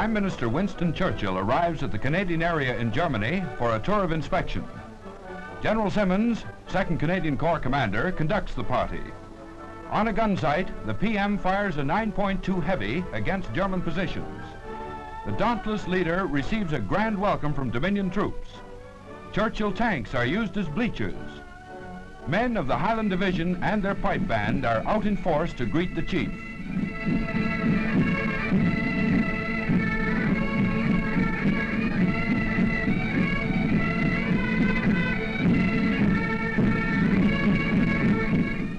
Prime Minister Winston Churchill arrives at the Canadian area in Germany for a tour of inspection. General Simonds, 2nd Canadian Corps commander, conducts the party. On a gun sight, the PM fires a 9.2 heavy against German positions. The dauntless leader receives a grand welcome from Dominion troops. Churchill tanks are used as bleachers. Men of the Highland Division and their pipe band are out in force to greet the chief.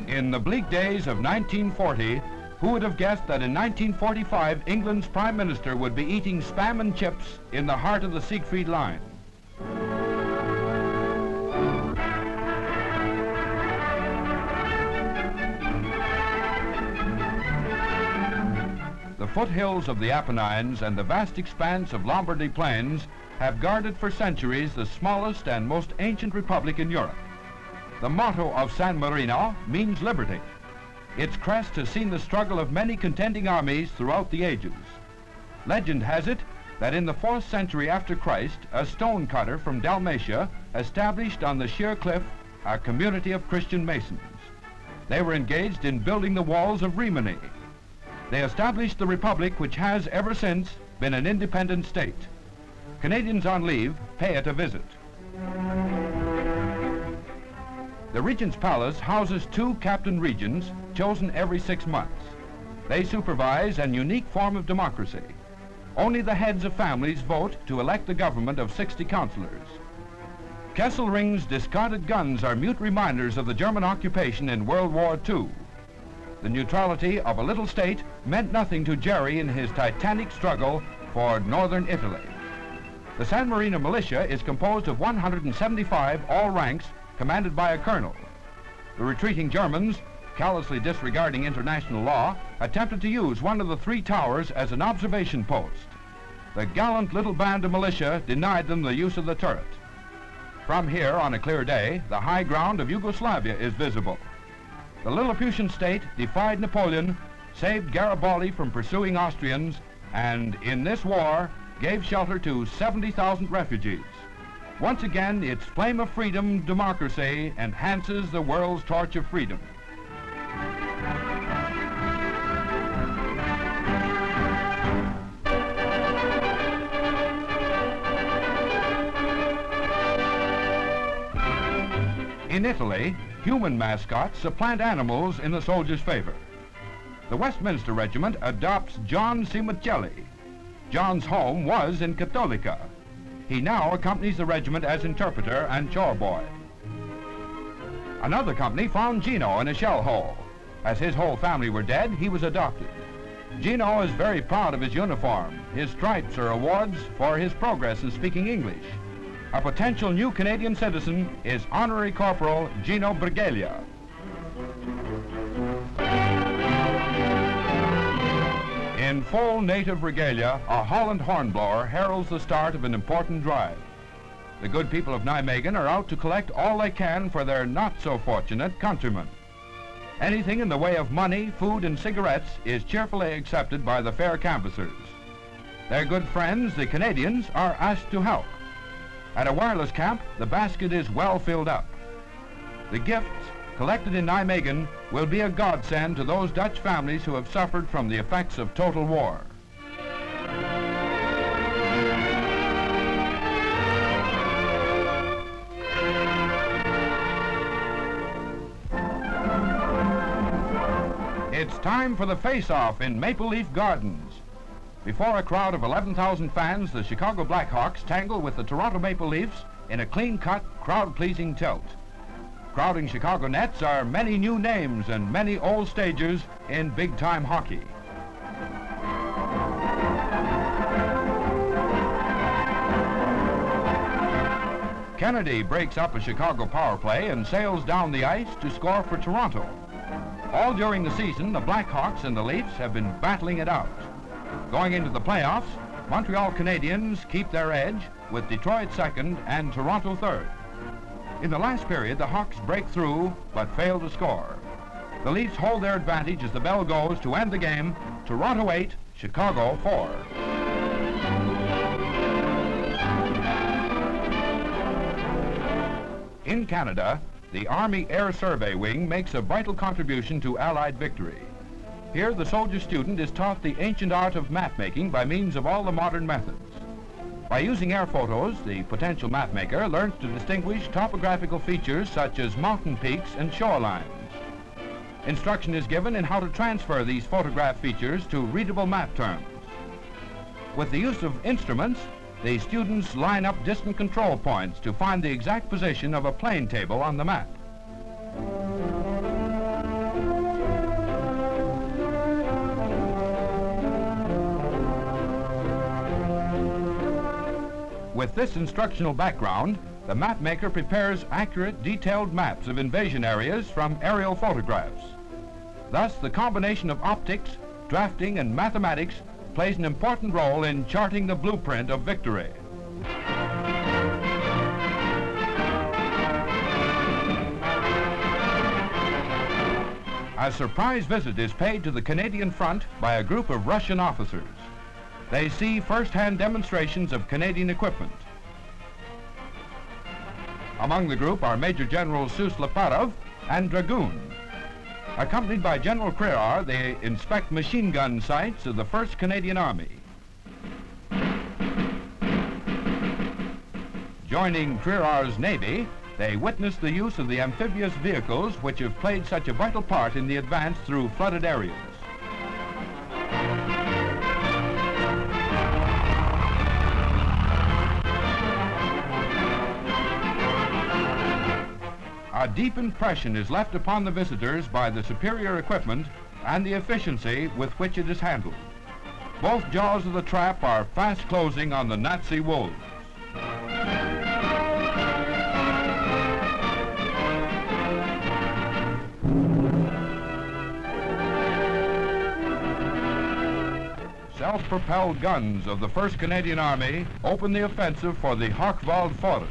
In the bleak days of 1940, who would have guessed that in 1945 England's Prime Minister would be eating spam and chips in the heart of the Siegfried Line? The foothills of the Apennines and the vast expanse of Lombardy plains have guarded for centuries the smallest and most ancient republic in Europe. The motto of San Marino means liberty. Its crest has seen the struggle of many contending armies throughout the ages. Legend has it that in the 4th century after Christ, a stone cutter from Dalmatia established on the sheer cliff a community of Christian masons. They were engaged in building the walls of Rimini. They established the republic, which has ever since been an independent state. Canadians on leave pay it a visit. The Regent's Palace houses 2 captain regents chosen every 6 months. They supervise an unique form of democracy. Only the heads of families vote to elect the government of 60 councillors. Kesselring's discarded guns are mute reminders of the German occupation in World War II. The neutrality of a little state meant nothing to Jerry in his titanic struggle for northern Italy. The San Marino militia is composed of 175 all ranks commanded by a colonel. The retreating Germans, callously disregarding international law, attempted to use one of the 3 towers as an observation post. The gallant little band of militia denied them the use of the turret. From here, on a clear day, the high ground of Yugoslavia is visible. The Lilliputian state defied Napoleon, saved Garibaldi from pursuing Austrians, and in this war gave shelter to 70,000 refugees. Once again, its flame of freedom, democracy, enhances the world's torch of freedom. In Italy, human mascots supplant animals in the soldiers' favor. The Westminster Regiment adopts John Simoncelli. John's home was in Cattolica. He now accompanies the regiment as interpreter and chore boy. Another company found Gino in a shell hole. As his whole family were dead, he was adopted. Gino is very proud of his uniform. His stripes are awards for his progress in speaking English. A potential new Canadian citizen is Honorary Corporal Gino Brigaglia. In full native regalia, a Holland hornblower heralds the start of an important drive. The good people of Nijmegen are out to collect all they can for their not-so-fortunate countrymen. Anything in the way of money, food, and cigarettes is cheerfully accepted by the fair canvassers. Their good friends, the Canadians, are asked to help. At a wireless camp, the basket is well filled up. The gifts collected in Nijmegen will be a godsend to those Dutch families who have suffered from the effects of total war. It's time for the face-off in Maple Leaf Gardens. Before a crowd of 11,000 fans, the Chicago Blackhawks tangle with the Toronto Maple Leafs in a clean-cut, crowd-pleasing tilt. Crowding Chicago nets are many new names and many old stagers in big-time hockey. Kennedy breaks up a Chicago power play and sails down the ice to score for Toronto. All during the season, the Blackhawks and the Leafs have been battling it out. Going into the playoffs, Montreal Canadiens keep their edge with Detroit second and Toronto third. In the last period, the Hawks break through but fail to score. The Leafs hold their advantage as the bell goes to end the game. Toronto 8, Chicago 4. In Canada, the Army Air Survey Wing makes a vital contribution to Allied victory. Here, the soldier student is taught the ancient art of map making by means of all the modern methods. By using air photos, the potential map maker learns to distinguish topographical features such as mountain peaks and shorelines. Instruction is given in how to transfer these photograph features to readable map terms. With the use of instruments, the students line up distant control points to find the exact position of a plane table on the map. With this instructional background, the map maker prepares accurate, detailed maps of invasion areas from aerial photographs. Thus, the combination of optics, drafting, and mathematics plays an important role in charting the blueprint of victory. A surprise visit is paid to the Canadian front by a group of Russian officers. They see first-hand demonstrations of Canadian equipment. Among the group are Major General Suslaparov and Dragoon. Accompanied by General Crerar, they inspect machine gun sites of the 1st Canadian Army. Joining Crerar's Navy, they witness the use of the amphibious vehicles which have played such a vital part in the advance through flooded areas. A deep impression is left upon the visitors by the superior equipment and the efficiency with which it is handled. Both jaws of the trap are fast closing on the Nazi wolves. Self-propelled guns of the 1st Canadian Army open the offensive for the Hochwald Forest.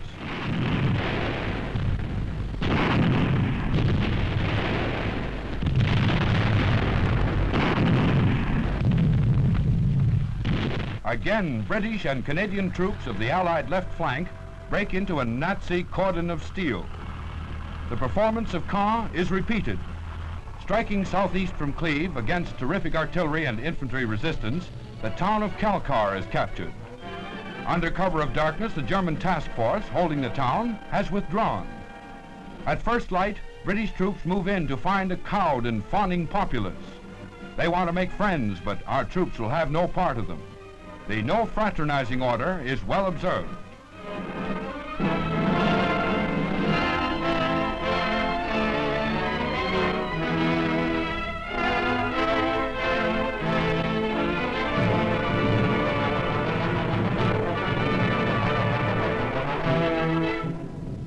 Again, British and Canadian troops of the Allied left flank break into a Nazi cordon of steel. The performance of Caen is repeated. Striking southeast from Cleve against terrific artillery and infantry resistance, the town of Kalkar is captured. Under cover of darkness, the German task force holding the town has withdrawn. At first light, British troops move in to find a cowed and fawning populace. They want to make friends, but our troops will have no part of them. The no fraternizing order is well observed.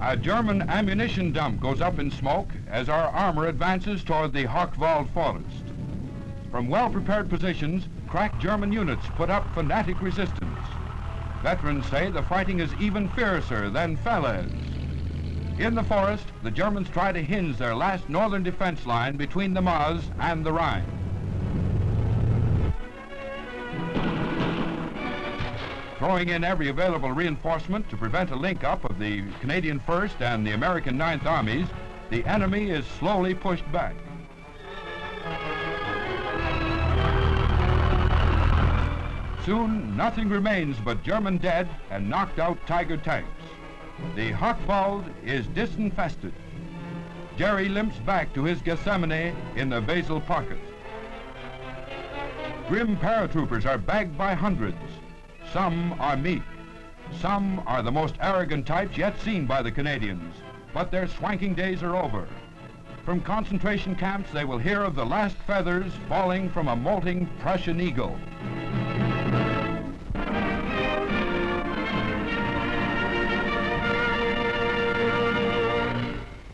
A German ammunition dump goes up in smoke as our armor advances toward the Hochwald Forest. From well-prepared positions, crack German units put up fanatic resistance. Veterans say the fighting is even fiercer than Falaise. In the forest, the Germans try to hinge their last northern defense line between the Maas and the Rhine. Throwing in every available reinforcement to prevent a link-up of the Canadian 1st and the American 9th Armies, the enemy is slowly pushed back. Soon, nothing remains but German dead and knocked out Tiger tanks. The Hochwald is disinfested. Jerry limps back to his Gethsemane in the Basel pocket. Grim paratroopers are bagged by hundreds. Some are meek. Some are the most arrogant types yet seen by the Canadians. But their swanking days are over. From concentration camps, they will hear of the last feathers falling from a molting Prussian eagle.